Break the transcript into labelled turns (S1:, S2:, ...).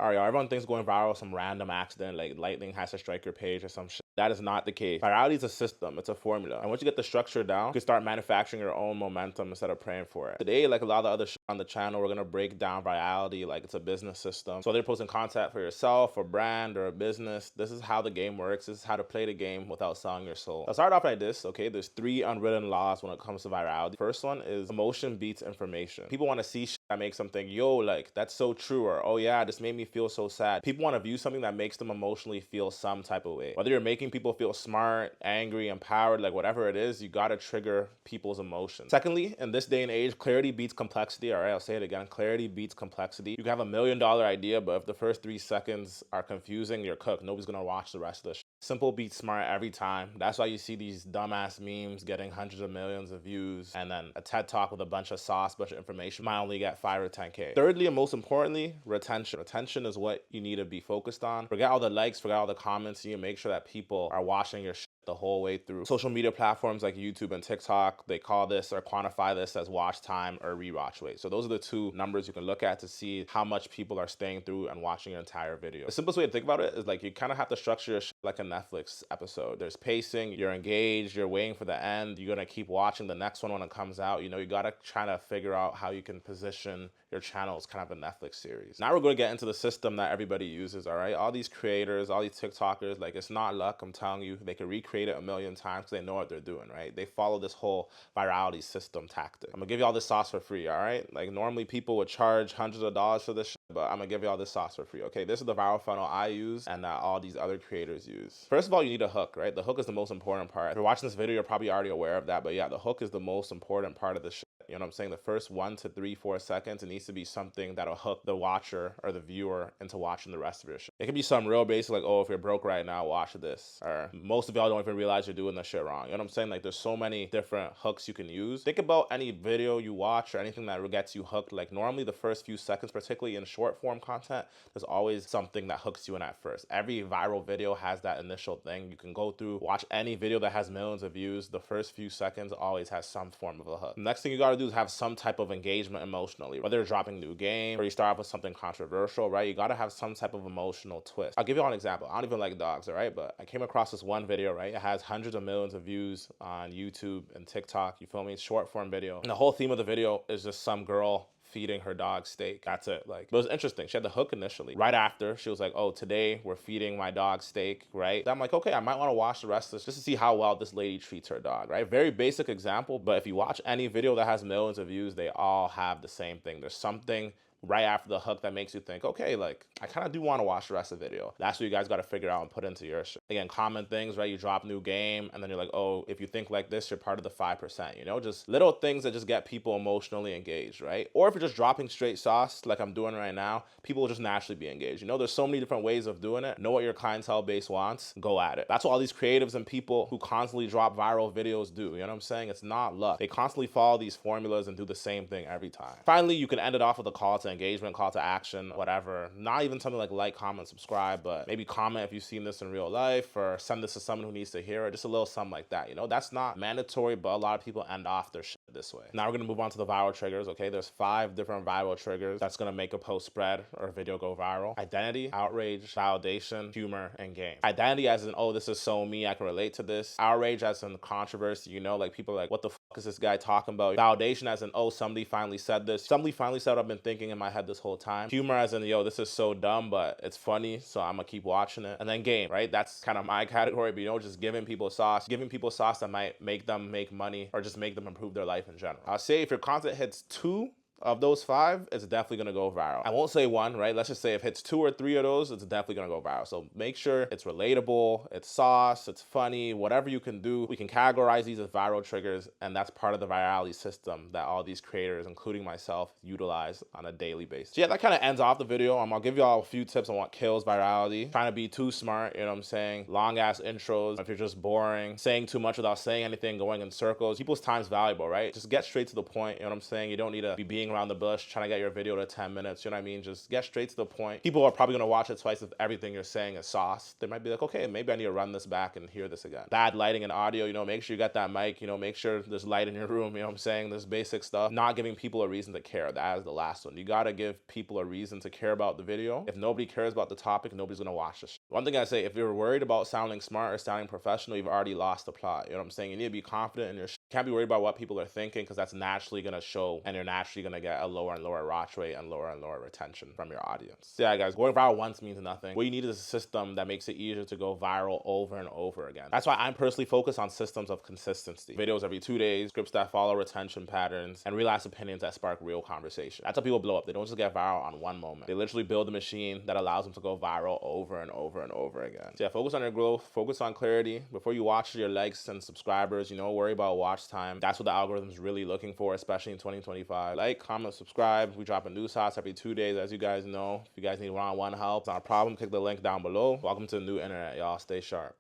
S1: All right, y'all, everyone thinks going viral is some random accident, like lightning has to strike your page or some shit. That is not the case. Virality is a system, it's a formula. And once you get the structure down, you can start manufacturing your own momentum instead of praying for it. Today, like a lot of the other shit on the channel, we're gonna break down virality like it's a business system. So they're posting content for yourself, a brand, or a business. This is how the game works. This is how to play the game without selling your soul. I'll start off like this, okay? There's 3 unwritten laws when it comes to virality. First one is emotion beats information. People want to see shit that makes them think, yo, like, that's so true, or oh yeah, this made me feel so sad. People want to view something that makes them emotionally feel some type of way. Whether you're making people feel smart, angry, empowered, like whatever it is, you gotta trigger people's emotions. Secondly, in this day and age, clarity beats complexity. All right, I'll say it again. Clarity beats complexity. You can have $1 million idea, but if the first 3 seconds are confusing, you're cooked. Nobody's gonna watch the rest of the shit. Simple beats smart every time. That's why you see these dumbass memes getting hundreds of millions of views, and then a TED Talk with a bunch of sauce, bunch of information might only get 5 or 10K. Thirdly, and most importantly, retention. Retention is what you need to be focused on. Forget all the likes, forget all the comments. You need to make sure that people are watching your shit the whole way through. Social media platforms like YouTube and TikTok, they call this or quantify this as watch time or rewatch rate. So those are the 2 numbers you can look at to see how much people are staying through and watching your entire video. The simplest way to think about it is like you kind of have to structure your shit like a Netflix episode. There's pacing, you're engaged, you're waiting for the end, you're gonna keep watching the next one when it comes out. You know, you gotta try to figure out how you can position your channel as kind of a Netflix series. Now we're gonna get into the system that everybody uses, all right? All these creators, all these TikTokers, like it's not luck, I'm telling you. They can recreate it 1,000,000 times because they know what they're doing, right? They follow this whole virality system tactic. I'm gonna give you all this sauce for free, all right? Like normally people would charge hundreds of dollars for this shit, but I'm gonna give you all this sauce for free, okay? This is the viral funnel I use and that all these other creators use. First of all, you need a hook, right? The hook is the most important part. If you're watching this video, you're probably already aware of that, but yeah, the hook is the most important part of the shit. You know what I'm saying? The first 1 to 3, 4 seconds, it needs to be something that'll hook the watcher or the viewer into watching the rest of your shit. It can be something real basic like, oh, if you're broke right now, watch this. Or most of y'all don't even realize you're doing this shit wrong. You know what I'm saying? Like there's so many different hooks you can use. Think about any video you watch or anything that gets you hooked. Like normally the first few seconds, particularly in short form content, there's always something that hooks you in at first. Every viral video has that initial thing. You can go through, watch any video that has millions of views. The first few seconds always has some form of a hook. The next thing you gotta do is have some type of engagement emotionally. Whether you're dropping a new game or you start off with something controversial, right? You gotta have some type of emotional twist. I'll give you all an example. I don't even like dogs, all right? But I came across this one video, right? It has hundreds of millions of views on YouTube and TikTok. You feel me? It's short form video. And the whole theme of the video is just some girl feeding her dog steak. That's it. Like, but it was interesting. She had the hook initially. Right after, she was like, oh, today we're feeding my dog steak, right? I'm like, okay, I might want to watch the rest of this just to see how well this lady treats her dog, right? Very basic example, but if you watch any video that has millions of views, they all have the same thing. There's something right after the hook that makes you think, okay, like I kind of do want to watch the rest of the video. That's what you guys got to figure out and put into your shit. Again, common things, right? You drop new game and then you're like, oh, if you think like this, you're part of the 5%, you know, just little things that just get people emotionally engaged, right? Or if you're just dropping straight sauce like I'm doing right now, people will just naturally be engaged. You know, there's so many different ways of doing it. Know what your clientele base wants, go at it. That's what all these creatives and people who constantly drop viral videos do. You know what I'm saying? It's not luck. They constantly follow these formulas and do the same thing every time. Finally, you can end it off with a call to engagement, call to action, whatever. Not even something like, comment, subscribe, but maybe comment if you've seen this in real life or send this to someone who needs to hear it. Just a little something like that. You know, that's not mandatory, but a lot of people end off their shit this way. Now we're gonna move on to the viral triggers, okay? There's 5 different viral triggers that's gonna make a post spread or a video go viral. Identity, outrage, validation, humor, and game. Identity as in, oh, this is so me, I can relate to this. Outrage as in controversy, you know, like people are like, what the fuck is this guy talking about? Validation as in, oh, somebody finally said this. Somebody finally said what I've been thinking in my head this whole time. Humor as in, yo, this is so dumb, but it's funny, so I'm gonna keep watching it. And then game, right? That's kind of my category, but you know, just giving people sauce that might make them make money or just make them improve their life in general. I'll say if your content hits 2 of those 5, it's definitely gonna go viral. I won't say 1, right? Let's just say if it hits 2 or 3 of those, it's definitely gonna go viral. So make sure it's relatable, it's sauce, it's funny, whatever you can do. We can categorize these as viral triggers, and that's part of the virality system that all these creators, including myself, utilize on a daily basis. So yeah, that kind of ends off the video. I'll give you all a few tips on what kills virality. Trying to be too smart, you know what I'm saying? Long ass intros, if you're just boring, saying too much without saying anything, going in circles. People's time's valuable, right? Just get straight to the point, you know what I'm saying? You don't need to be being beating around the bush, trying to get your video to 10 minutes, you know what I mean? Just get straight to the point. People are probably gonna watch it twice if everything you're saying is sauce. They might be like, okay, maybe I need to run this back and hear this again. Bad lighting and audio, you know, make sure you got that mic, you know, make sure there's light in your room, you know what I'm saying? This basic stuff. Not giving people a reason to care. That is the last one. You gotta give people a reason to care about the video. If nobody cares about the topic, nobody's gonna watch this. One thing I say, if you're worried about sounding smart or sounding professional, you've already lost the plot. You know what I'm saying? You need to be confident in your can't be worried about what people are thinking, because that's naturally gonna show, and you're naturally gonna get a lower and lower watch rate and lower retention from your audience. So yeah, guys, going viral once means nothing. What you need is a system that makes it easier to go viral over and over again. That's why I'm personally focused on systems of consistency. Videos every 2 days, scripts that follow retention patterns, and real-ass opinions that spark real conversation. That's how people blow up. They don't just get viral on one moment. They literally build a machine that allows them to go viral over and over and over again. So yeah, focus on your growth, focus on clarity. Before you watch your likes and subscribers, you know, worry about watch time. That's what the algorithm's really looking for, especially in 2025. Like, comment, subscribe. We drop a new sauce every 2 days, as you guys know. If you guys need one-on-one help, it's not a problem. Click the link down below. Welcome to the new internet, y'all. Stay sharp.